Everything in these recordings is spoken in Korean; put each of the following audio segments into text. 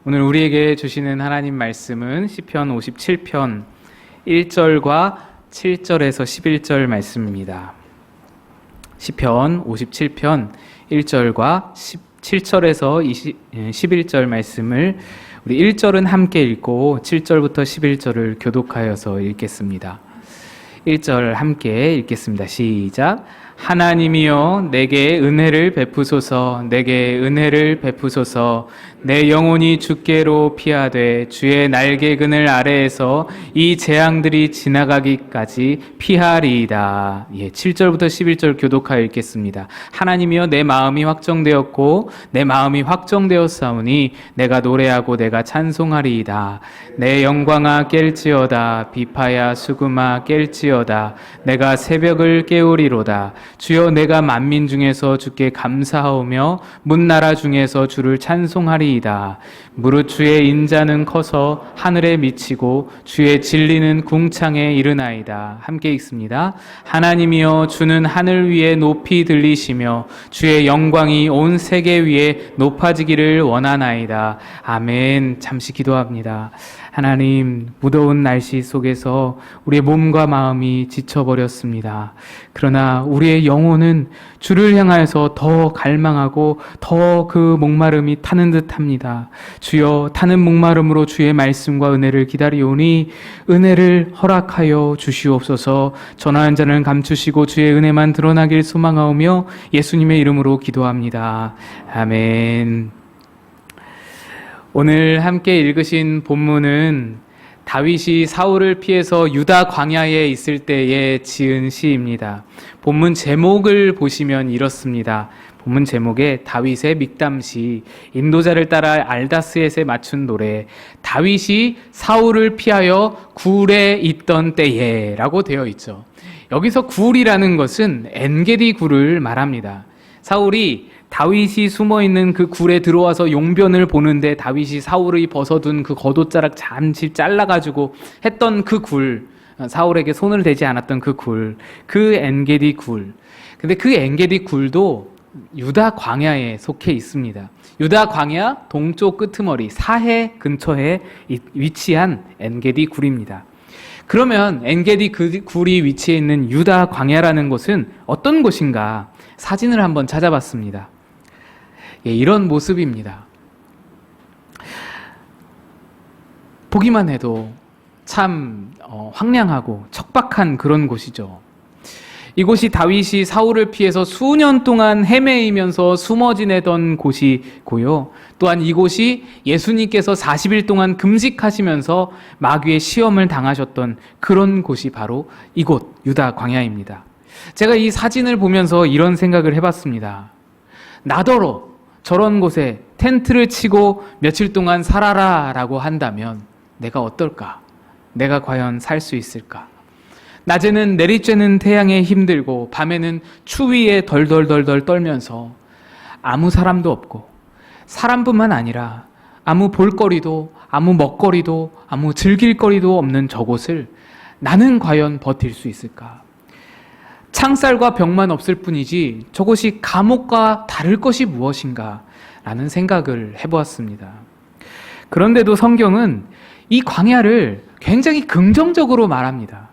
오늘 우리에게 주시는 하나님 말씀은 시편 57편 1절과 7절에서 11절 말씀입니다. 시편 57편 1절과 7절에서 11절 말씀을 우리 1절은 함께 읽고 7절부터 11절을 교독하여서 읽겠습니다. 1절 함께 읽겠습니다. 시작. 하나님이여 내게 은혜를 베푸소서, 내게 은혜를 베푸소서. 내 영혼이 주께로 피하되 주의 날개 그늘 아래에서 이 재앙들이 지나가기까지 피하리이다. 7절부터 11절 교독하여 읽겠습니다. 하나님이여 내 마음이 확정되었고 내 마음이 확정되었사오니 내가 노래하고 내가 찬송하리이다. 내 영광아 깰지어다. 비파야 수금아 깰지어다. 내가 새벽을 깨우리로다. 주여 내가 만민 중에서 주께 감사하오며 문나라 중에서 주를 찬송하리이다. 무릇 주의 인자는 커서 하늘에 미치고 주의 진리는 궁창에 이르나이다. 함께 읽습니다. 하나님이여 주는 하늘 위에 높이 들리시며 주의 영광이 온 세계 위에 높아지기를 원하나이다. 아멘. 잠시 기도합니다. 하나님, 무더운 날씨 속에서 우리의 몸과 마음이 지쳐버렸습니다. 그러나 우리의 영혼은 주를 향하여서 더 갈망하고 더 그 목마름이 타는 듯합니다. 주여, 타는 목마름으로 주의 말씀과 은혜를 기다리오니 은혜를 허락하여 주시옵소서. 전화한 자는 감추시고 주의 은혜만 드러나길 소망하오며 예수님의 이름으로 기도합니다. 아멘. 오늘 함께 읽으신 본문은 다윗이 사울을 피해서 유다 광야에 있을 때에 지은 시입니다. 본문 제목을 보시면 이렇습니다. 본문 제목에 다윗의 믹담시, 인도자를 따라 알다스엣에 맞춘 노래, 다윗이 사울을 피하여 굴에 있던 때에 라고 되어 있죠. 여기서 굴이라는 것은 엔게디 굴을 말합니다. 사울이 다윗이 숨어있는 그 굴에 들어와서 용변을 보는데 다윗이 사울이 벗어둔 그 겉옷자락 잠시 잘라가지고 했던 그 굴, 사울에게 손을 대지 않았던 그 굴, 그 엔게디 굴. 근데 그 엔게디 굴도 유다 광야에 속해 있습니다. 유다 광야 동쪽 끄트머리 사해 근처에 위치한 엔게디 굴입니다. 그러면 엔게디 그 굴이 위치해 있는 유다 광야라는 곳은 어떤 곳인가? 사진을 한번 찾아봤습니다. 이런 모습입니다. 보기만 해도 참 황량하고 척박한 그런 곳이죠. 이곳이 다윗이 사울을 피해서 수년 동안 헤매이면서 숨어 지내던 곳이고요. 또한 이곳이 예수님께서 40일 동안 금식하시면서 마귀의 시험을 당하셨던 그런 곳이 바로 이곳 유다 광야입니다. 제가 이 사진을 보면서 이런 생각을 해봤습니다. 나더러 저런 곳에 텐트를 치고 며칠 동안 살아라 라고 한다면 내가 어떨까? 내가 과연 살 수 있을까? 낮에는 내리쬐는 태양에 힘들고 밤에는 추위에 덜덜덜덜 떨면서 아무 사람도 없고 사람뿐만 아니라 아무 볼거리도 아무 먹거리도 아무 즐길거리도 없는 저곳을 나는 과연 버틸 수 있을까? 창살과 벽만 없을 뿐이지 저곳이 감옥과 다를 것이 무엇인가 라는 생각을 해보았습니다. 그런데도 성경은 이 광야를 굉장히 긍정적으로 말합니다.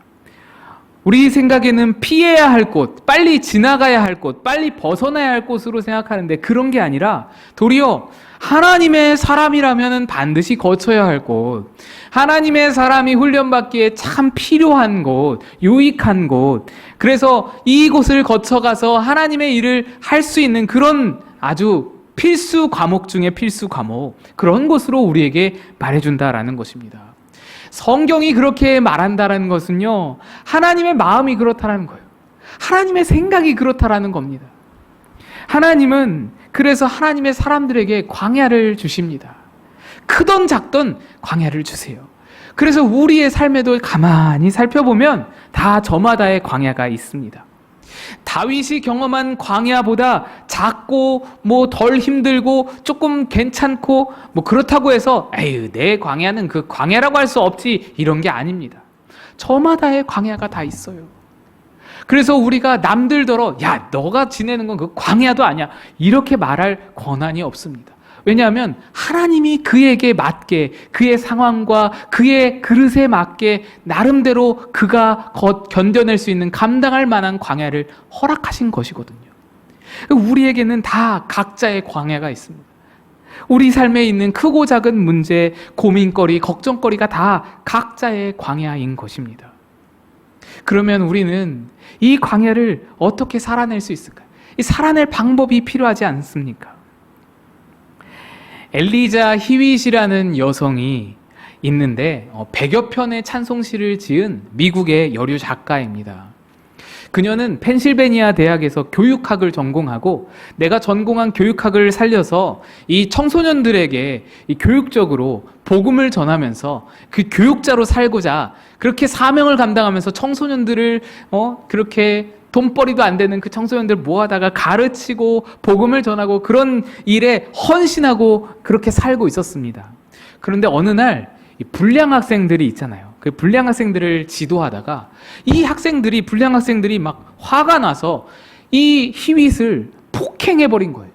우리 생각에는 피해야 할 곳, 빨리 지나가야 할 곳, 빨리 벗어나야 할 곳으로 생각하는데 그런 게 아니라 도리어 하나님의 사람이라면 반드시 거쳐야 할 곳, 하나님의 사람이 훈련받기에 참 필요한 곳, 유익한 곳, 그래서 이곳을 거쳐가서 하나님의 일을 할 수 있는 그런 아주 필수 과목 중에 필수 과목, 그런 곳으로 우리에게 말해준다라는 것입니다. 성경이 그렇게 말한다는 것은요, 하나님의 마음이 그렇다는 거예요. 하나님의 생각이 그렇다라는 겁니다. 하나님은 그래서 하나님의 사람들에게 광야를 주십니다. 크던 작던 광야를 주세요. 그래서 우리의 삶에도 가만히 살펴보면 다 저마다의 광야가 있습니다. 다윗이 경험한 광야보다 작고 덜 힘들고 조금 괜찮고 그렇다고 해서 에휴 내 광야는 그 광야라고 할 수 없지 이런 게 아닙니다. 저마다의 광야가 다 있어요. 그래서 우리가 남들더러 야 너가 지내는 건 그 광야도 아니야 이렇게 말할 권한이 없습니다. 왜냐하면 하나님이 그에게 맞게, 그의 상황과 그의 그릇에 맞게 나름대로 그가 견뎌낼 수 있는, 감당할 만한 광야를 허락하신 것이거든요. 우리에게는 다 각자의 광야가 있습니다. 우리 삶에 있는 크고 작은 문제, 고민거리, 걱정거리가 다 각자의 광야인 것입니다. 그러면 우리는 이 광야를 어떻게 살아낼 수 있을까요? 이 살아낼 방법이 필요하지 않습니까? 엘리자 히윗이라는 여성이 있는데 100여 편의 찬송시를 지은 미국의 여류 작가입니다. 그녀는 펜실베니아 대학에서 교육학을 전공하고 내가 전공한 교육학을 살려서 이 청소년들에게 이 교육적으로 복음을 전하면서 그 교육자로 살고자 그렇게 사명을 감당하면서 청소년들을 그렇게 돈벌이도 안 되는 그 청소년들 모아다가 가르치고 복음을 전하고 그런 일에 헌신하고 그렇게 살고 있었습니다. 그런데 어느 날 이 불량 학생들이 있잖아요. 그 불량 학생들을 지도하다가 이 불량 학생들이 막 화가 나서 이 히윗을 폭행해버린 거예요.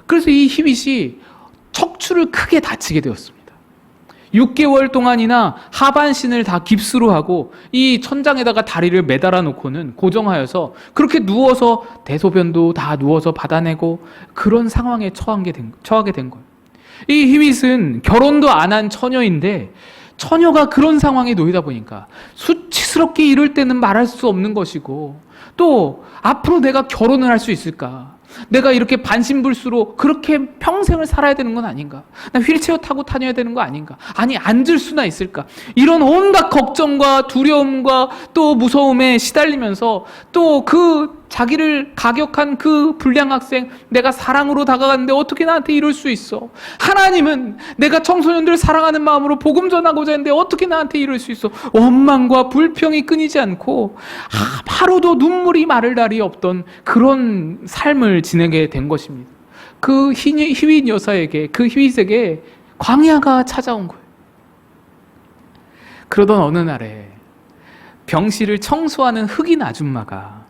그래서 이 히윗이 척추를 크게 다치게 되었습니다. 6개월 동안이나 하반신을 다 깁스로 하고 이 천장에다가 다리를 매달아 놓고는 고정하여서 그렇게 누워서 대소변도 다 누워서 받아내고 그런 상황에 처하게 된 거예요. 이 히윗은 결혼도 안 한 처녀인데 처녀가 그런 상황에 놓이다 보니까 수치스럽게 이럴 때는 말할 수 없는 것이고 또 앞으로 내가 결혼을 할 수 있을까? 내가 이렇게 반신불수로 그렇게 평생을 살아야 되는 건 아닌가? 나 휠체어 타고 다녀야 되는 거 아닌가? 아니 앉을 수나 있을까? 이런 온갖 걱정과 두려움과 또 무서움에 시달리면서 또 그 자기를 가격한 그 불량 학생, 내가 사랑으로 다가갔는데 어떻게 나한테 이럴 수 있어? 하나님은 내가 청소년들 사랑하는 마음으로 복음 전하고자 했는데 어떻게 나한테 이럴 수 있어? 원망과 불평이 끊이지 않고 하루도 눈물이 마를 날이 없던 그런 삶을 지내게 된 것입니다. 그 히윗 여사에게, 그 히윗에게 광야가 찾아온 거예요. 그러던 어느 날에 병실을 청소하는 흑인 아줌마가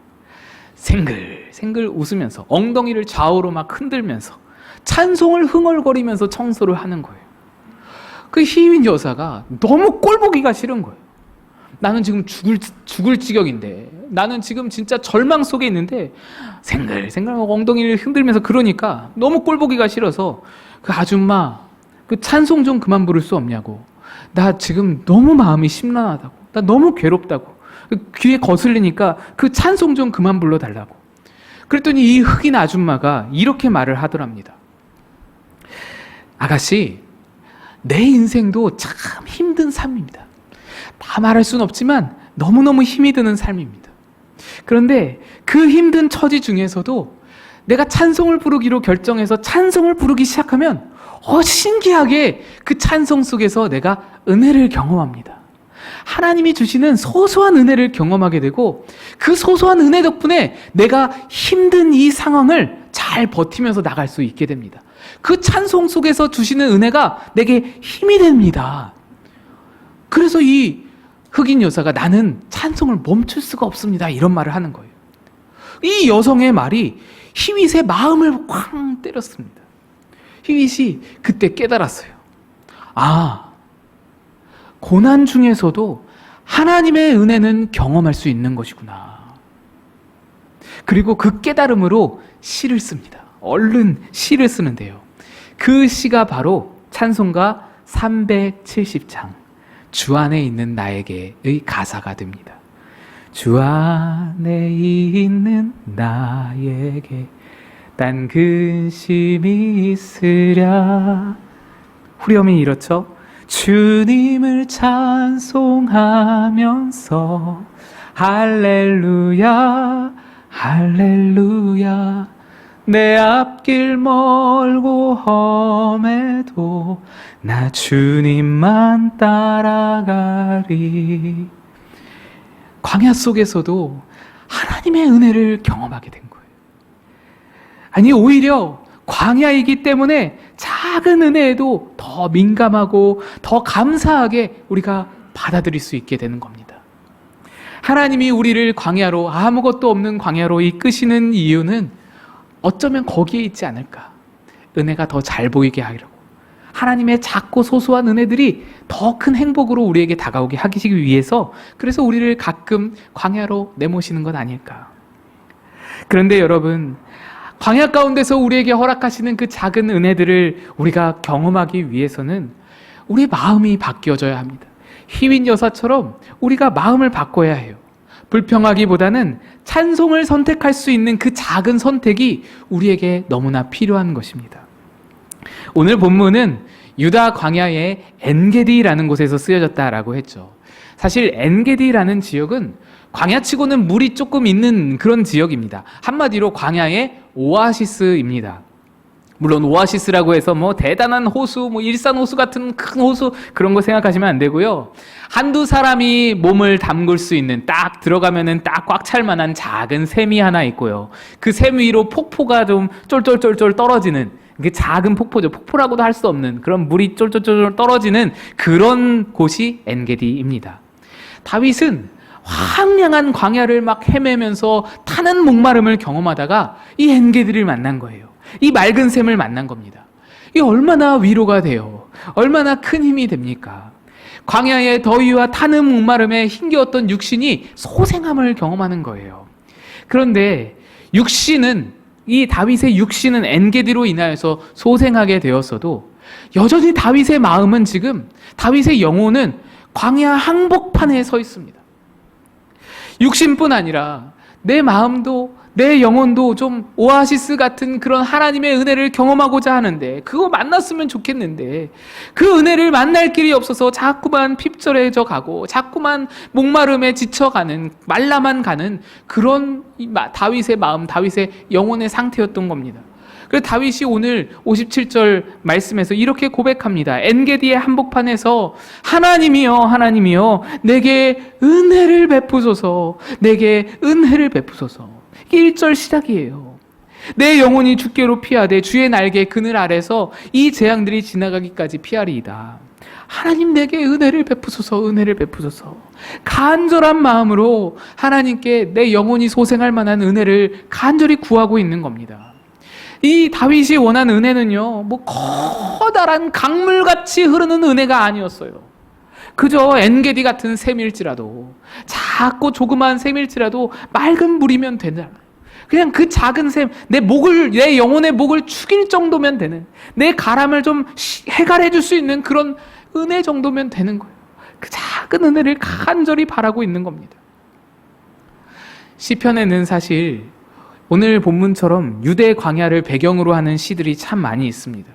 생글생글 웃으면서 엉덩이를 좌우로 막 흔들면서 찬송을 흥얼거리면서 청소를 하는 거예요. 그 히윗 여사가 너무 꼴보기가 싫은 거예요. 나는 지금 죽을 지경인데, 나는 지금 진짜 절망 속에 있는데 생글생글 엉덩이를 흔들면서 그러니까 너무 꼴보기가 싫어서 그 아줌마 그 찬송 좀 그만 부를 수 없냐고, 나 지금 너무 마음이 심란하다고, 나 너무 괴롭다고, 귀에 거슬리니까 그 찬송 좀 그만 불러달라고. 그랬더니 이 흑인 아줌마가 이렇게 말을 하더랍니다. 아가씨, 내 인생도 참 힘든 삶입니다. 다 말할 수는 없지만 너무너무 힘이 드는 삶입니다. 그런데 그 힘든 처지 중에서도 내가 찬송을 부르기로 결정해서 찬송을 부르기 시작하면 신기하게 그 찬송 속에서 내가 은혜를 경험합니다. 하나님이 주시는 소소한 은혜를 경험하게 되고 그 소소한 은혜 덕분에 내가 힘든 이 상황을 잘 버티면서 나갈 수 있게 됩니다. 그 찬송 속에서 주시는 은혜가 내게 힘이 됩니다. 그래서 이 흑인 여사가 나는 찬송을 멈출 수가 없습니다, 이런 말을 하는 거예요. 이 여성의 말이 히윗의 마음을 쾅 때렸습니다. 히윗이 그때 깨달았어요. 고난 중에서도 하나님의 은혜는 경험할 수 있는 것이구나. 그리고 그 깨달음으로 시를 씁니다. 얼른 시를 쓰는데요. 그 시가 바로 찬송가 370장 주 안에 있는 나에게의 가사가 됩니다. 주 안에 있는 나에게 딴 근심이 있으랴. 후렴이 이렇죠. 주님을 찬송하면서 할렐루야 할렐루야 내 앞길 멀고 험해도 나 주님만 따라가리. 광야 속에서도 하나님의 은혜를 경험하게 된 거예요. 아니, 오히려 광야이기 때문에 작은 은혜에도 더 민감하고 더 감사하게 우리가 받아들일 수 있게 되는 겁니다. 하나님이 우리를 광야로, 아무것도 없는 광야로 이끄시는 이유는 어쩌면 거기에 있지 않을까. 은혜가 더 잘 보이게 하려고, 하나님의 작고 소소한 은혜들이 더 큰 행복으로 우리에게 다가오게 하기 위해서, 그래서 우리를 가끔 광야로 내모시는 것 아닐까. 그런데 여러분, 광야 가운데서 우리에게 허락하시는 그 작은 은혜들을 우리가 경험하기 위해서는 우리 마음이 바뀌어져야 합니다. 희윈 여사처럼 우리가 마음을 바꿔야 해요. 불평하기보다는 찬송을 선택할 수 있는 그 작은 선택이 우리에게 너무나 필요한 것입니다. 오늘 본문은 유다 광야의 엔게디라는 곳에서 쓰여졌다라고 했죠. 사실 엔게디라는 지역은 광야치고는 물이 조금 있는 그런 지역입니다. 한마디로 광야의 오아시스입니다. 물론 오아시스라고 해서 뭐 대단한 호수, 뭐 일산 호수 같은 큰 호수, 그런 거 생각하시면 안 되고요. 한두 사람이 몸을 담글 수 있는, 딱 들어가면은 딱 꽉 찰 만한 작은 샘이 하나 있고요. 그 샘 위로 폭포가 좀 쫄쫄쫄쫄 떨어지는, 그 작은 폭포죠. 폭포라고도 할 수 없는 그런 물이 쫄쫄쫄 떨어지는 그런 곳이 엔게디입니다. 다윗은 황량한 광야를 막 헤매면서 타는 목마름을 경험하다가 이 엔게디를 만난 거예요. 이 맑은 샘을 만난 겁니다. 이 얼마나 위로가 돼요. 얼마나 큰 힘이 됩니까? 광야의 더위와 타는 목마름에 힘겨웠던 육신이 소생함을 경험하는 거예요. 그런데 이 다윗의 육신은 엔게디로 인하여서 소생하게 되었어도 여전히 다윗의 마음은 지금, 다윗의 영혼은 광야 항복판에 서 있습니다. 육신뿐 아니라 내 마음도, 내 영혼도 좀 오아시스 같은 그런 하나님의 은혜를 경험하고자 하는데, 그거 만났으면 좋겠는데 그 은혜를 만날 길이 없어서 자꾸만 핍절해져 가고 자꾸만 목마름에 지쳐가는, 말라만 가는 그런 다윗의 마음, 다윗의 영혼의 상태였던 겁니다. 그래서 다윗이 오늘 57절 말씀에서 이렇게 고백합니다. 엔게디의 한복판에서 하나님이여, 하나님이여, 내게 은혜를 베푸소서, 내게 은혜를 베푸소서. 이게 1절 시작이에요. 내 영혼이 주께로 피하되 주의 날개 그늘 아래서 이 재앙들이 지나가기까지 피하리이다. 하나님 내게 은혜를 베푸소서, 은혜를 베푸소서. 간절한 마음으로 하나님께 내 영혼이 소생할 만한 은혜를 간절히 구하고 있는 겁니다. 이 다윗이 원한 은혜는요, 뭐 커다란 강물같이 흐르는 은혜가 아니었어요. 그저 엔게디 같은 샘일지라도, 작고 조그만 샘일지라도 맑은 물이면 되잖아요. 그냥 그 작은 샘, 내 영혼의 목을 축일 정도면 되는, 내 가람을 좀 해갈해 줄 수 있는 그런 은혜 정도면 되는 거예요. 그 작은 은혜를 간절히 바라고 있는 겁니다. 시편에는 사실 오늘 본문처럼 유대 광야를 배경으로 하는 시들이 참 많이 있습니다.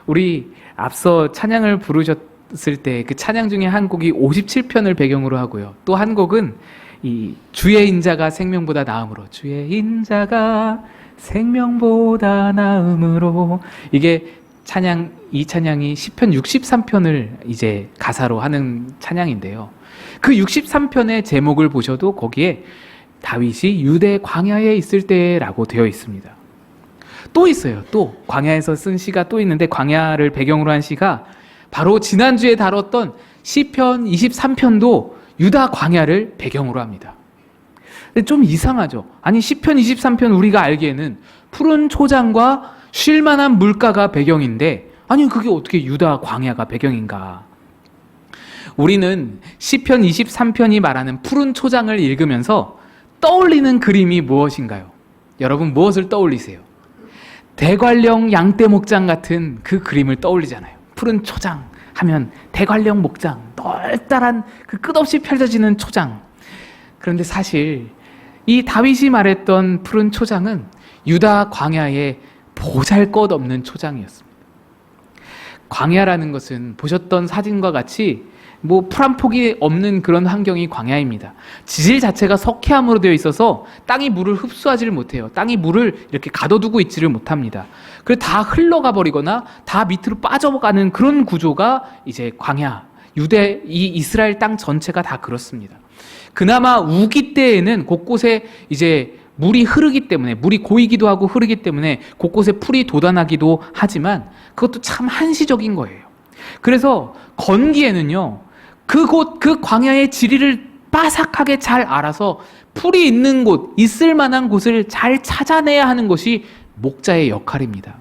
우리 앞서 찬양을 부르셨을 때 그 찬양 중에 한 곡이 57편을 배경으로 하고요. 또 한 곡은 이 주의 인자가 생명보다 나음으로, 주의 인자가 생명보다 나음으로, 이게 이 찬양이 시편 63편을 이제 가사로 하는 찬양인데요. 그 63편의 제목을 보셔도 거기에 다윗이 유대 광야에 있을 때라고 되어 있습니다. 또 있어요. 또 광야에서 쓴 시가 또 있는데, 광야를 배경으로 한 시가 바로 지난주에 다뤘던 시편 23편도 유다 광야를 배경으로 합니다. 근데 좀 이상하죠. 아니, 시편 23편 우리가 알기에는 푸른 초장과 쉴만한 물가가 배경인데, 아니 그게 어떻게 유다 광야가 배경인가? 우리는 시편 23편이 말하는 푸른 초장을 읽으면서 떠올리는 그림이 무엇인가요? 여러분 무엇을 떠올리세요? 대관령 양떼 목장 같은 그 그림을 떠올리잖아요. 푸른 초장 하면 대관령 목장, 널따란 그 끝없이 펼쳐지는 초장. 그런데 사실 이 다윗이 말했던 푸른 초장은 유다 광야의 보잘것없는 초장이었습니다. 광야라는 것은 보셨던 사진과 같이 뭐 풀 한 폭이 없는 그런 환경이 광야입니다. 지질 자체가 석회암으로 되어 있어서 땅이 물을 흡수하지를 못해요. 땅이 물을 이렇게 가둬두고 있지를 못합니다. 그래서 다 흘러가 버리거나 다 밑으로 빠져가는 그런 구조가 이제 광야, 이 이스라엘 땅 전체가 다 그렇습니다. 그나마 우기 때에는 곳곳에 이제 물이 흐르기 때문에, 물이 고이기도 하고 흐르기 때문에 곳곳에 풀이 돋아나기도 하지만 그것도 참 한시적인 거예요. 그래서 건기에는요, 그 광야의 지리를 빠삭하게 잘 알아서 풀이 있는 곳, 있을 만한 곳을 잘 찾아내야 하는 것이 목자의 역할입니다.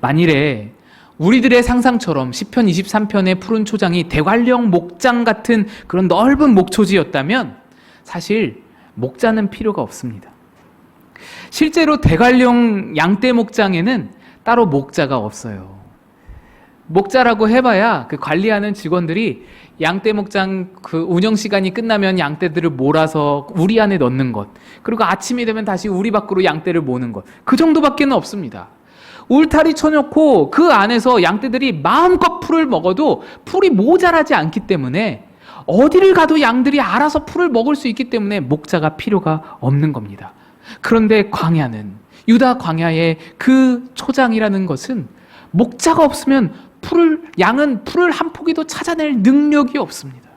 만일에 우리들의 상상처럼 시편 23편의 푸른 초장이 대관령 목장 같은 그런 넓은 목초지였다면 사실 목자는 필요가 없습니다. 실제로 대관령 양떼 목장에는 따로 목자가 없어요. 목자라고 해봐야 그 관리하는 직원들이 양떼 목장 그 운영 시간이 끝나면 양떼들을 몰아서 우리 안에 넣는 것, 그리고 아침이 되면 다시 우리 밖으로 양떼를 모는 것, 그 정도밖에는 없습니다. 울타리 쳐놓고 그 안에서 양떼들이 마음껏 풀을 먹어도 풀이 모자라지 않기 때문에 어디를 가도 양들이 알아서 풀을 먹을 수 있기 때문에 목자가 필요가 없는 겁니다. 그런데 광야는, 유다 광야의 그 초장이라는 것은 목자가 없으면 양은 풀을 한 포기도 찾아낼 능력이 없습니다.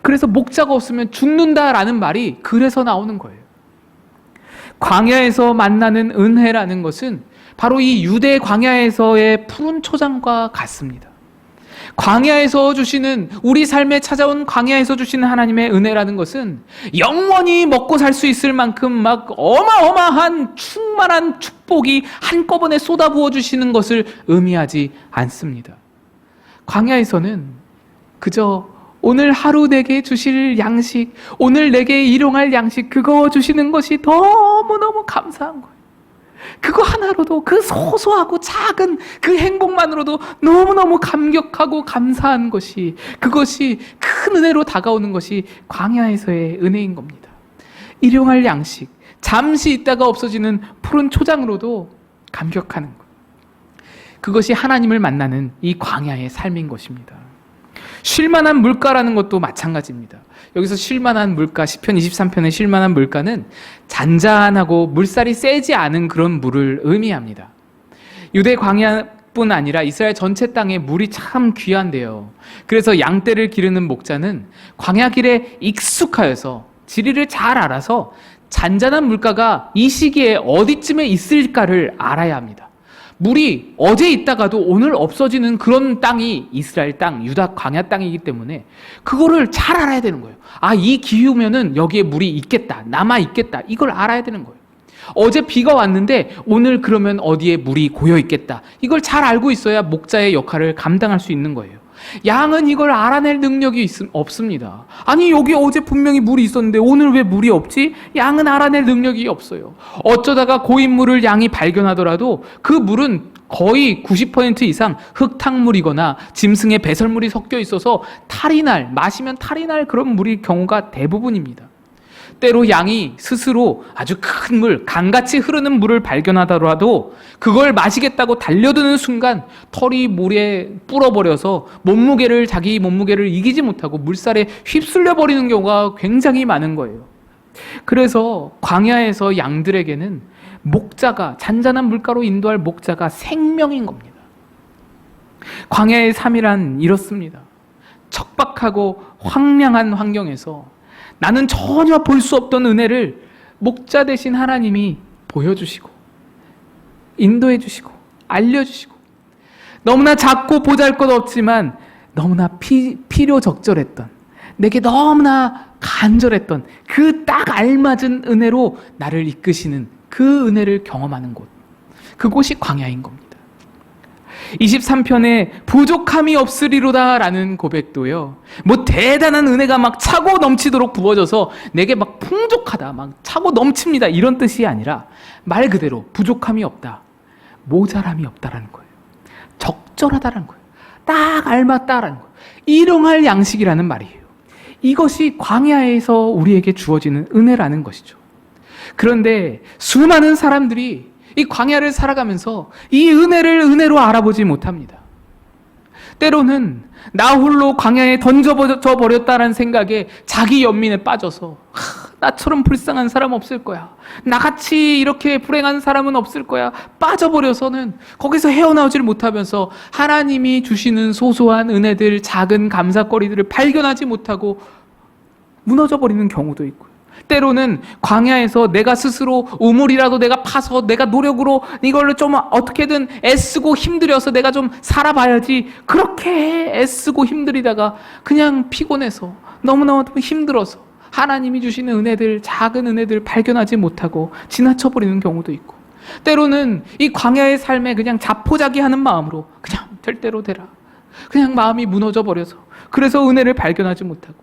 그래서 목자가 없으면 죽는다라는 말이 그래서 나오는 거예요. 광야에서 만나는 은혜라는 것은 바로 이 유대 광야에서의 푸른 초장과 같습니다. 광야에서 주시는, 우리 삶에 찾아온 광야에서 주시는 하나님의 은혜라는 것은 영원히 먹고 살 수 있을 만큼 막 어마어마한 충만한 축복이 한꺼번에 쏟아부어 주시는 것을 의미하지 않습니다. 광야에서는 그저 오늘 하루 내게 주실 양식, 오늘 내게 일용할 양식, 그거 주시는 것이 너무너무 감사한 거예요. 그거 하나로도, 그 소소하고 작은 그 행복만으로도 너무너무 감격하고 감사한 것이, 그것이 큰 은혜로 다가오는 것이 광야에서의 은혜인 겁니다. 일용할 양식, 잠시 있다가 없어지는 푸른 초장으로도 감격하는 것, 그것이 하나님을 만나는 이 광야의 삶인 것입니다. 쉴만한 물가라는 것도 마찬가지입니다. 여기서 쉴만한 물가, 시편 23편의 쉴만한 물가는 잔잔하고 물살이 세지 않은 그런 물을 의미합니다. 유대 광야뿐 아니라 이스라엘 전체 땅에 물이 참 귀한데요. 그래서 양떼를 기르는 목자는 광야길에 익숙하여서 지리를 잘 알아서 잔잔한 물가가 이 시기에 어디쯤에 있을까를 알아야 합니다. 물이 어제 있다가도 오늘 없어지는 그런 땅이 이스라엘 땅, 유다 광야 땅이기 때문에 그거를 잘 알아야 되는 거예요. 아, 이 기후면은 여기에 물이 있겠다, 남아 있겠다, 이걸 알아야 되는 거예요. 어제 비가 왔는데 오늘 그러면 어디에 물이 고여 있겠다, 이걸 잘 알고 있어야 목자의 역할을 감당할 수 있는 거예요. 양은 이걸 알아낼 능력이 없습니다. 아니, 여기 어제 분명히 물이 있었는데 오늘 왜 물이 없지? 양은 알아낼 능력이 없어요. 어쩌다가 고인물을 양이 발견하더라도 그 물은 거의 90% 이상 흙탕물이거나 짐승의 배설물이 섞여 있어서 마시면 탈이 날 그런 물일 경우가 대부분입니다. 때로 양이 스스로 아주 큰 물, 강같이 흐르는 물을 발견하더라도 그걸 마시겠다고 달려드는 순간 털이 물에 불어버려서 자기 몸무게를 이기지 못하고 물살에 휩쓸려 버리는 경우가 굉장히 많은 거예요. 그래서 광야에서 양들에게는 목자가, 잔잔한 물가로 인도할 목자가 생명인 겁니다. 광야의 삶이란 이렇습니다. 척박하고 황량한 환경에서 나는 전혀 볼 수 없던 은혜를 목자 되신 하나님이 보여주시고 인도해 주시고 알려주시고, 너무나 작고 보잘것없지만 너무나 필요적절했던, 내게 너무나 간절했던 그 딱 알맞은 은혜로 나를 이끄시는 그 은혜를 경험하는 곳, 그곳이 광야인 겁니다. 23편에 부족함이 없으리로다 라는 고백도요, 뭐 대단한 은혜가 막 차고 넘치도록 부어져서 내게 막 풍족하다, 막 차고 넘칩니다, 이런 뜻이 아니라 말 그대로 부족함이 없다, 모자람이 없다라는 거예요. 적절하다라는 거예요. 딱 알맞다라는 거예요. 일용할 양식이라는 말이에요. 이것이 광야에서 우리에게 주어지는 은혜라는 것이죠. 그런데 수많은 사람들이 이 광야를 살아가면서 이 은혜를 은혜로 알아보지 못합니다. 때로는 나 홀로 광야에 던져져 버렸다는 생각에 자기 연민에 빠져서 나처럼 불쌍한 사람 없을 거야, 나같이 이렇게 불행한 사람은 없을 거야, 빠져버려서는 거기서 헤어나오지를 못하면서 하나님이 주시는 소소한 은혜들, 작은 감사거리들을 발견하지 못하고 무너져 버리는 경우도 있고요. 때로는 광야에서 내가 스스로 우물이라도 내가 파서 내가 노력으로 이걸로 좀 어떻게든 애쓰고 힘들여서 내가 좀 살아봐야지, 그렇게 애쓰고 힘들이다가 그냥 피곤해서 너무너무 힘들어서 하나님이 주시는 은혜들, 작은 은혜들 발견하지 못하고 지나쳐버리는 경우도 있고, 때로는 이 광야의 삶에 그냥 자포자기하는 마음으로 그냥 될 대로 되라. 그냥 마음이 무너져 버려서 그래서 은혜를 발견하지 못하고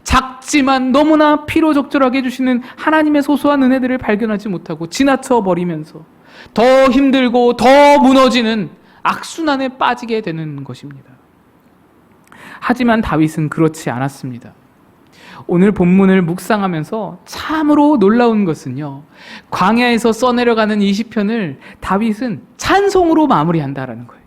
작지만 너무나 필요적절하게 해주시는 하나님의 소소한 은혜들을 발견하지 못하고 지나쳐 버리면서 더 힘들고 더 무너지는 악순환에 빠지게 되는 것입니다. 하지만 다윗은 그렇지 않았습니다. 오늘 본문을 묵상하면서 참으로 놀라운 것은요, 광야에서 써내려가는 이 시편을 다윗은 찬송으로 마무리한다라는 거예요.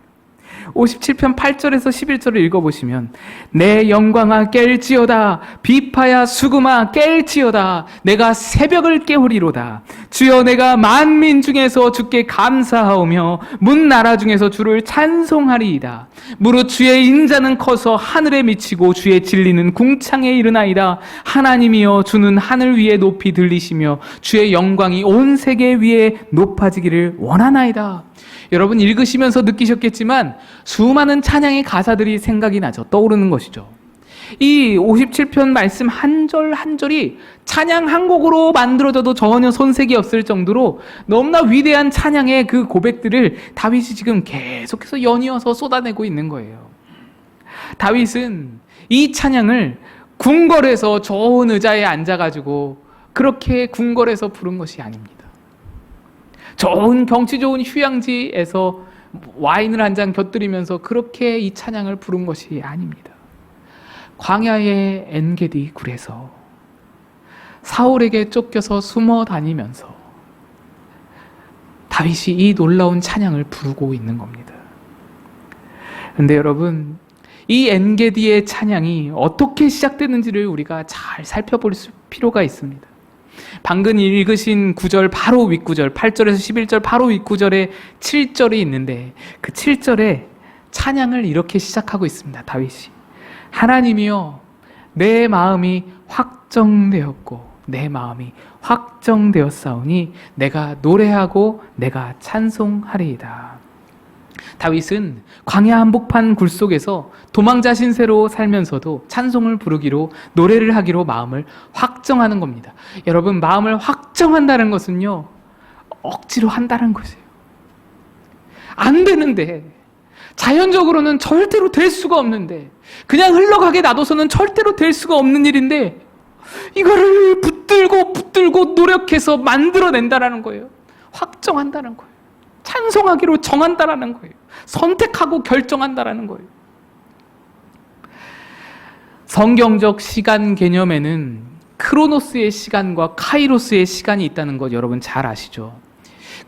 57편 8절에서 11절을 읽어보시면 내 영광아 깰지어다 비파야 수금아 깰지어다 내가 새벽을 깨우리로다 주여 내가 만민 중에서 주께 감사하오며 문 나라 중에서 주를 찬송하리이다 무릇 주의 인자는 커서 하늘에 미치고 주의 진리는 궁창에 이르나이다 하나님이여 주는 하늘 위에 높이 들리시며 주의 영광이 온 세계 위에 높아지기를 원하나이다. 여러분 읽으시면서 느끼셨겠지만 수많은 찬양의 가사들이 생각이 나죠. 떠오르는 것이죠. 이 57편 말씀 한 절 한 절이 찬양 한 곡으로 만들어져도 전혀 손색이 없을 정도로 너무나 위대한 찬양의 그 고백들을 다윗이 지금 계속해서 연이어서 쏟아내고 있는 거예요. 다윗은 이 찬양을 궁궐에서 좋은 의자에 앉아가지고 그렇게 궁궐에서 부른 것이 아닙니다. 좋은 경치 좋은 휴양지에서 와인을 한 잔 곁들이면서 그렇게 이 찬양을 부른 것이 아닙니다. 광야의 엔게디 굴에서 사울에게 쫓겨서 숨어 다니면서 다윗이 이 놀라운 찬양을 부르고 있는 겁니다. 그런데 여러분, 이 엔게디의 찬양이 어떻게 시작되는지를 우리가 잘 살펴볼 필요가 있습니다. 방금 읽으신 9절 바로 윗구절 8절에서 11절 바로 윗구절에 7절이 있는데 그 7절에 찬양을 이렇게 시작하고 있습니다. 다윗이 하나님이여 내 마음이 확정되었고 내 마음이 확정되었사오니 내가 노래하고 내가 찬송하리이다. 다윗은 광야 한복판 굴 속에서 도망자 신세로 살면서도 찬송을 부르기로 노래를 하기로 마음을 확정하는 겁니다. 여러분, 마음을 확정한다는 것은요, 억지로 한다는 것이에요. 안 되는데, 자연적으로는 절대로 될 수가 없는데, 그냥 흘러가게 놔둬서는 절대로 될 수가 없는 일인데 이거를 붙들고 노력해서 만들어낸다라는 거예요. 확정한다는 거예요. 찬송하기로 정한다라는 거예요. 선택하고 결정한다라는 거예요. 성경적 시간 개념에는 크로노스의 시간과 카이로스의 시간이 있다는 것 여러분 잘 아시죠?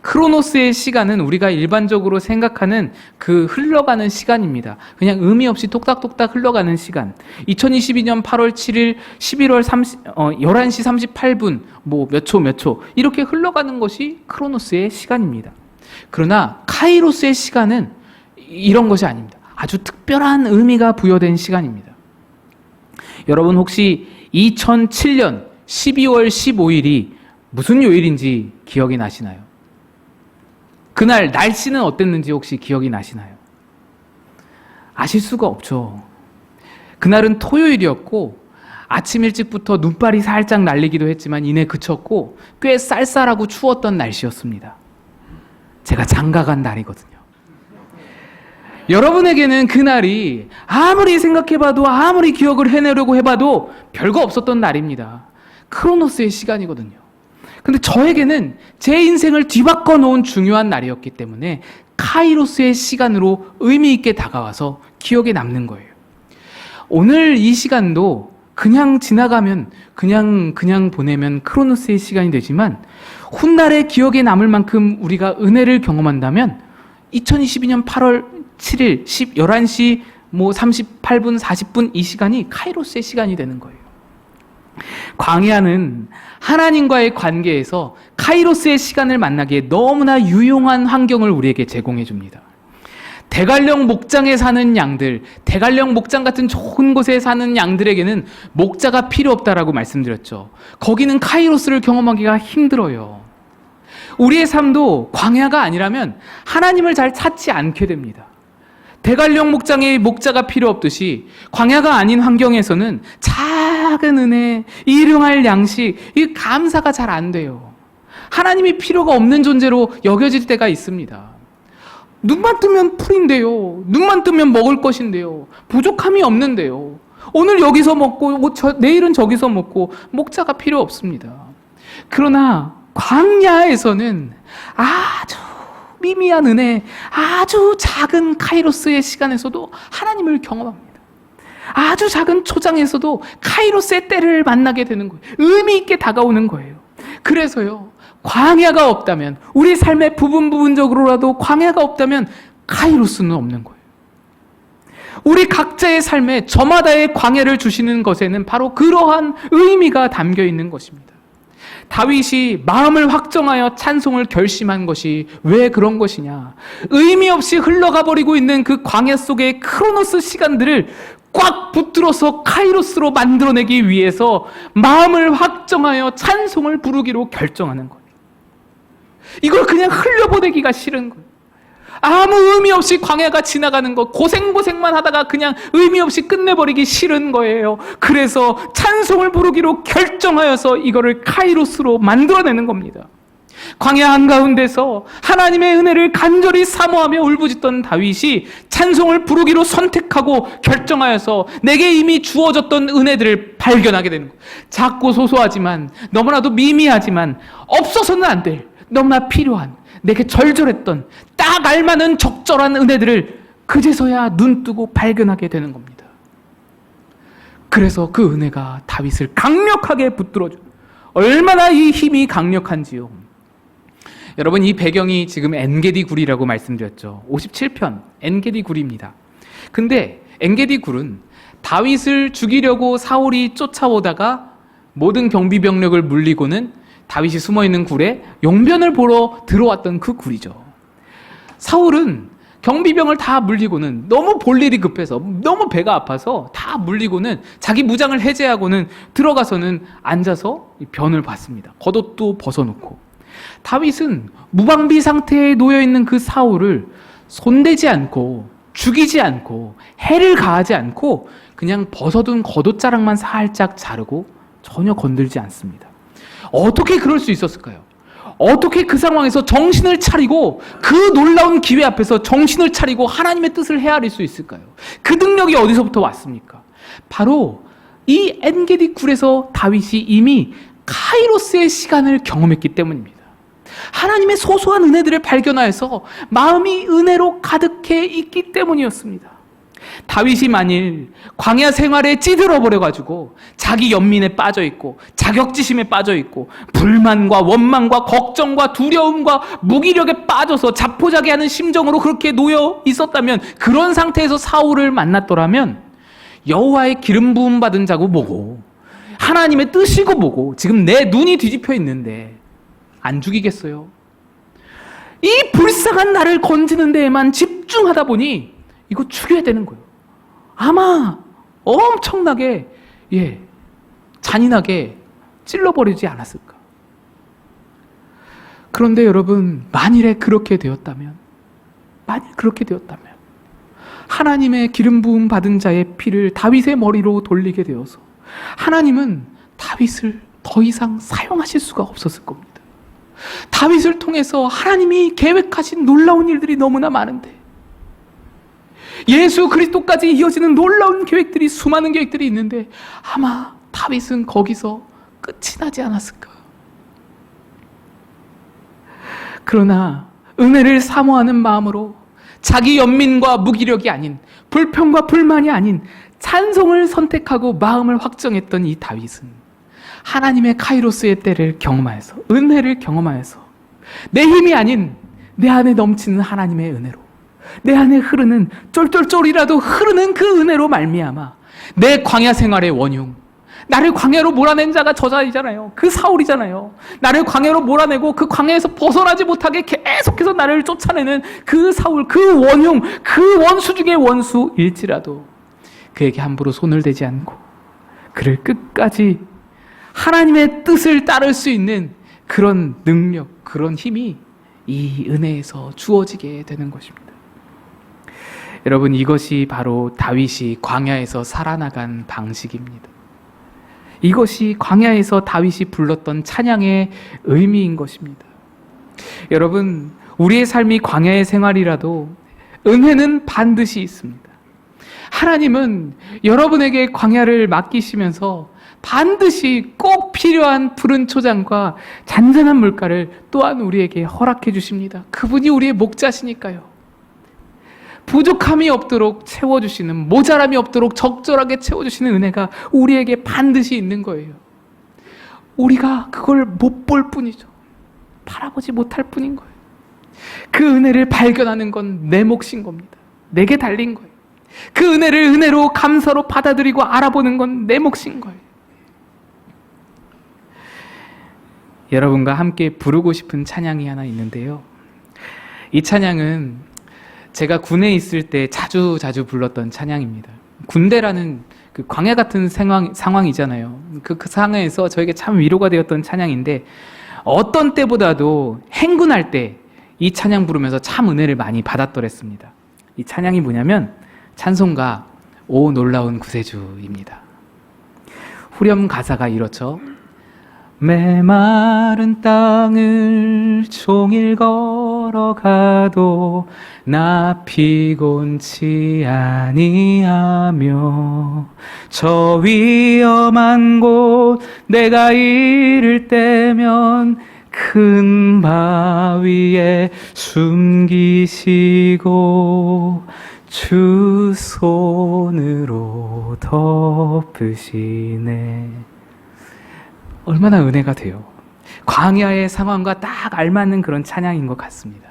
크로노스의 시간은 우리가 일반적으로 생각하는 그 흘러가는 시간입니다. 그냥 의미 없이 톡딱톡딱 흘러가는 시간. 2022년 8월 7일 11월 11시 38분 몇 초 이렇게 흘러가는 것이 크로노스의 시간입니다. 그러나 카이로스의 시간은 이런 것이 아닙니다. 아주 특별한 의미가 부여된 시간입니다. 여러분 혹시 2007년 12월 15일이 무슨 요일인지 기억이 나시나요? 그날 날씨는 어땠는지 혹시 기억이 나시나요? 아실 수가 없죠. 그날은 토요일이었고 아침 일찍부터 눈발이 살짝 날리기도 했지만 이내 그쳤고 꽤 쌀쌀하고 추웠던 날씨였습니다. 제가 장가간 날이거든요. 여러분에게는 그날이 아무리 생각해봐도 아무리 기억을 해내려고 해봐도 별거 없었던 날입니다. 크로노스의 시간이거든요. 근데 저에게는 제 인생을 뒤바꿔 놓은 중요한 날이었기 때문에 카이로스의 시간으로 의미 있게 다가와서 기억에 남는 거예요. 오늘 이 시간도 그냥 지나가면 그냥 보내면 크로노스의 시간이 되지만 훗날의 기억에 남을 만큼 우리가 은혜를 경험한다면 2022년 8월 7일 11시 38분 40분 이 시간이 카이로스의 시간이 되는 거예요. 광야는 하나님과의 관계에서 카이로스의 시간을 만나기에 너무나 유용한 환경을 우리에게 제공해 줍니다. 대관령 목장에 사는 양들, 대관령 목장 같은 좋은 곳에 사는 양들에게는 목자가 필요 없다라고 말씀드렸죠. 거기는 카이로스를 경험하기가 힘들어요. 우리의 삶도 광야가 아니라면 하나님을 잘 찾지 않게 됩니다. 대관령 목장에 목자가 필요 없듯이 광야가 아닌 환경에서는 작은 은혜, 일용할 양식, 이 감사가 잘 안 돼요. 하나님이 필요가 없는 존재로 여겨질 때가 있습니다. 눈만 뜨면 풀인데요. 눈만 뜨면 먹을 것인데요. 부족함이 없는데요. 오늘 여기서 먹고 내일은 저기서 먹고 목자가 필요 없습니다. 그러나 광야에서는 아주 미미한 은혜, 아주 작은 카이로스의 시간에서도 하나님을 경험합니다. 아주 작은 초장에서도 카이로스의 때를 만나게 되는 거예요. 의미 있게 다가오는 거예요. 그래서요, 광야가 없다면, 우리 삶의 부분적으로라도 광야가 없다면 카이로스는 없는 거예요. 우리 각자의 삶에 저마다의 광야를 주시는 것에는 바로 그러한 의미가 담겨 있는 것입니다. 다윗이 마음을 확정하여 찬송을 결심한 것이 왜 그런 것이냐? 의미 없이 흘러가 버리고 있는 그 광야 속의 크로노스 시간들을 꽉 붙들어서 카이로스로 만들어내기 위해서 마음을 확정하여 찬송을 부르기로 결정하는 거예요. 이걸 그냥 흘려보내기가 싫은 거예요. 아무 의미 없이 광야가 지나가는 것, 고생만 하다가 그냥 의미 없이 끝내버리기 싫은 거예요. 그래서 찬송을 부르기로 결정하여서 이거를 카이로스로 만들어내는 겁니다. 광야 한가운데서 하나님의 은혜를 간절히 사모하며 울부짖던 다윗이 찬송을 부르기로 선택하고 결정하여서 내게 이미 주어졌던 은혜들을 발견하게 되는 거예요. 작고 소소하지만, 너무나도 미미하지만 없어서는 안 될, 너무나 필요한, 내게 절절했던 딱 알맞은 적절한 은혜들을 그제서야 눈뜨고 발견하게 되는 겁니다. 그래서 그 은혜가 다윗을 강력하게 붙들어줘. 얼마나 이 힘이 강력한지요. 여러분, 이 배경이 지금 엔게디 굴이라고 말씀드렸죠. 57편 엔게디 굴입니다. 근데 엔게디 굴은 다윗을 죽이려고 사울이 쫓아오다가 모든 경비병력을 물리고는 다윗이 숨어있는 굴에 용변을 보러 들어왔던 그 굴이죠. 사울은 경비병을 다 물리고는 너무 볼 일이 급해서, 너무 배가 아파서 다 물리고는 자기 무장을 해제하고는 들어가서는 앉아서 변을 봤습니다. 겉옷도 벗어놓고. 다윗은 무방비 상태에 놓여있는 그 사울을 손대지 않고 죽이지 않고 해를 가하지 않고 그냥 벗어둔 겉옷자락만 살짝 자르고 전혀 건들지 않습니다. 어떻게 그럴 수 있었을까요? 어떻게 그 상황에서 정신을 차리고 그 놀라운 기회 앞에서 정신을 차리고 하나님의 뜻을 헤아릴 수 있을까요? 그 능력이 어디서부터 왔습니까? 바로 이 엔게디 굴에서 다윗이 이미 카이로스의 시간을 경험했기 때문입니다. 하나님의 소소한 은혜들을 발견하여서 마음이 은혜로 가득해 있기 때문이었습니다. 다윗이 만일 광야 생활에 찌들어버려가지고 자기 연민에 빠져있고 자격지심에 빠져있고 불만과 원망과 걱정과 두려움과 무기력에 빠져서 자포자기하는 심정으로 그렇게 놓여 있었다면, 그런 상태에서 사울을 만났더라면 여호와의 기름 부음 받은 자고 뭐고 하나님의 뜻이고 뭐고 지금 내 눈이 뒤집혀 있는데 안 죽이겠어요? 이 불쌍한 나를 건지는 데에만 집중하다 보니 이거 죽여야 되는 거예요. 아마 엄청나게 잔인하게 찔러버리지 않았을까. 그런데 여러분, 만일 그렇게 되었다면 하나님의 기름 부음 받은 자의 피를 다윗의 머리로 돌리게 되어서 하나님은 다윗을 더 이상 사용하실 수가 없었을 겁니다. 다윗을 통해서 하나님이 계획하신 놀라운 일들이 너무나 많은데, 예수 그리스도까지 이어지는 놀라운 계획들이, 수많은 계획들이 있는데 아마 다윗은 거기서 끝이 나지 않았을까. 그러나 은혜를 사모하는 마음으로 자기 연민과 무기력이 아닌, 불평과 불만이 아닌 찬송을 선택하고 마음을 확정했던 이 다윗은 하나님의 카이로스의 때를 경험하여서, 은혜를 경험하여서 내 힘이 아닌 내 안에 넘치는 하나님의 은혜로, 내 안에 흐르는 쫄쫄쫄이라도 흐르는 그 은혜로 말미암아 내 광야 생활의 원흉, 나를 광야로 몰아낸 자가 저자이잖아요. 그 사울이잖아요. 나를 광야로 몰아내고 그 광야에서 벗어나지 못하게 계속해서 나를 쫓아내는 그 사울, 그 원흉, 그 원수 중의 원수일지라도 그에게 함부로 손을 대지 않고 그를 끝까지 하나님의 뜻을 따를 수 있는 그런 능력, 그런 힘이 이 은혜에서 주어지게 되는 것입니다. 여러분, 이것이 바로 다윗이 광야에서 살아나간 방식입니다. 이것이 광야에서 다윗이 불렀던 찬양의 의미인 것입니다. 여러분, 우리의 삶이 광야의 생활이라도 은혜는 반드시 있습니다. 하나님은 여러분에게 광야를 맡기시면서 반드시 꼭 필요한 푸른 초장과 잔잔한 물가를 또한 우리에게 허락해 주십니다. 그분이 우리의 목자시니까요. 부족함이 없도록 채워주시는, 모자람이 없도록 적절하게 채워주시는 은혜가 우리에게 반드시 있는 거예요. 우리가 그걸 못 볼 뿐이죠. 바라보지 못할 뿐인 거예요. 그 은혜를 발견하는 건 내 몫인 겁니다. 내게 달린 거예요. 그 은혜를 은혜로 감사로 받아들이고 알아보는 건 내 몫인 거예요. 여러분과 함께 부르고 싶은 찬양이 하나 있는데요. 이 찬양은 제가 군에 있을 때 자주 불렀던 찬양입니다. 군대라는 그 광야 같은 상황이잖아요. 그 상황에서 저에게 참 위로가 되었던 찬양인데, 어떤 때보다도 행군할 때 이 찬양 부르면서 참 은혜를 많이 받았더랬습니다. 이 찬양이 뭐냐면 찬송가 오 놀라운 구세주입니다. 후렴 가사가 이렇죠. 메마른 땅을 종일 걸어가도 나 피곤치 아니하며 저 위험한 곳 내가 이를 때면 큰 바위에 숨기시고 주 손으로 덮으시네. 얼마나 은혜가 돼요. 광야의 상황과 딱 알맞는 그런 찬양인 것 같습니다.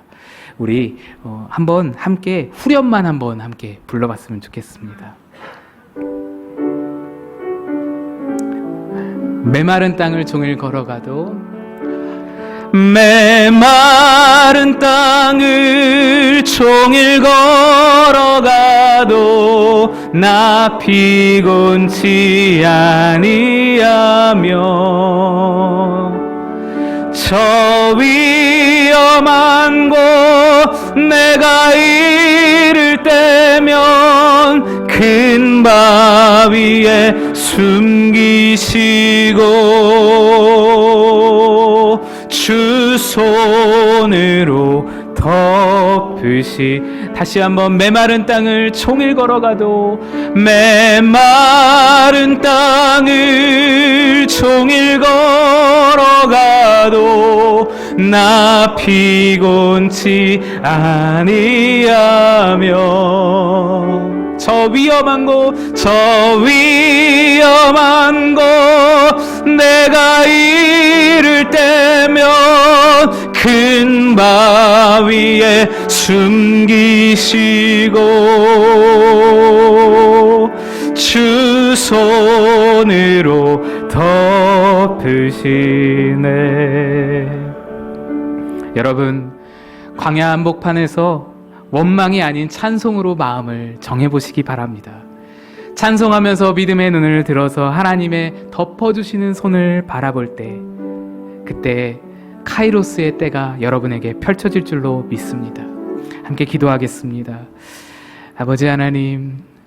우리 한번 함께 후렴만 한번 함께 불러봤으면 좋겠습니다. 메마른 땅을 종일 걸어가도 메마른 땅을 종일 걸어가도 나 피곤치 아니하며 저 위험한 곳 내가 이를 때면 큰 바위에 숨기시고 주 손으로 다시 한번 메마른 땅을 종일 걸어가도 메마른 땅을 종일 걸어가도 나 피곤치 아니하며 저 위험한 곳 내가 이를 때면 큰 바위에 숨기시고 주 손으로 덮으시네. 여러분, 광야 한복판에서 원망이 아닌 찬송으로 마음을 정해보시기 바랍니다. 찬송하면서 믿음의 눈을 들어서 하나님의 덮어주시는 손을 바라볼 때, 그때 카이로스의 때가 여러분에게 펼쳐질 줄로 믿습니다. 함께 기도하겠습니다. 아버지 하나님,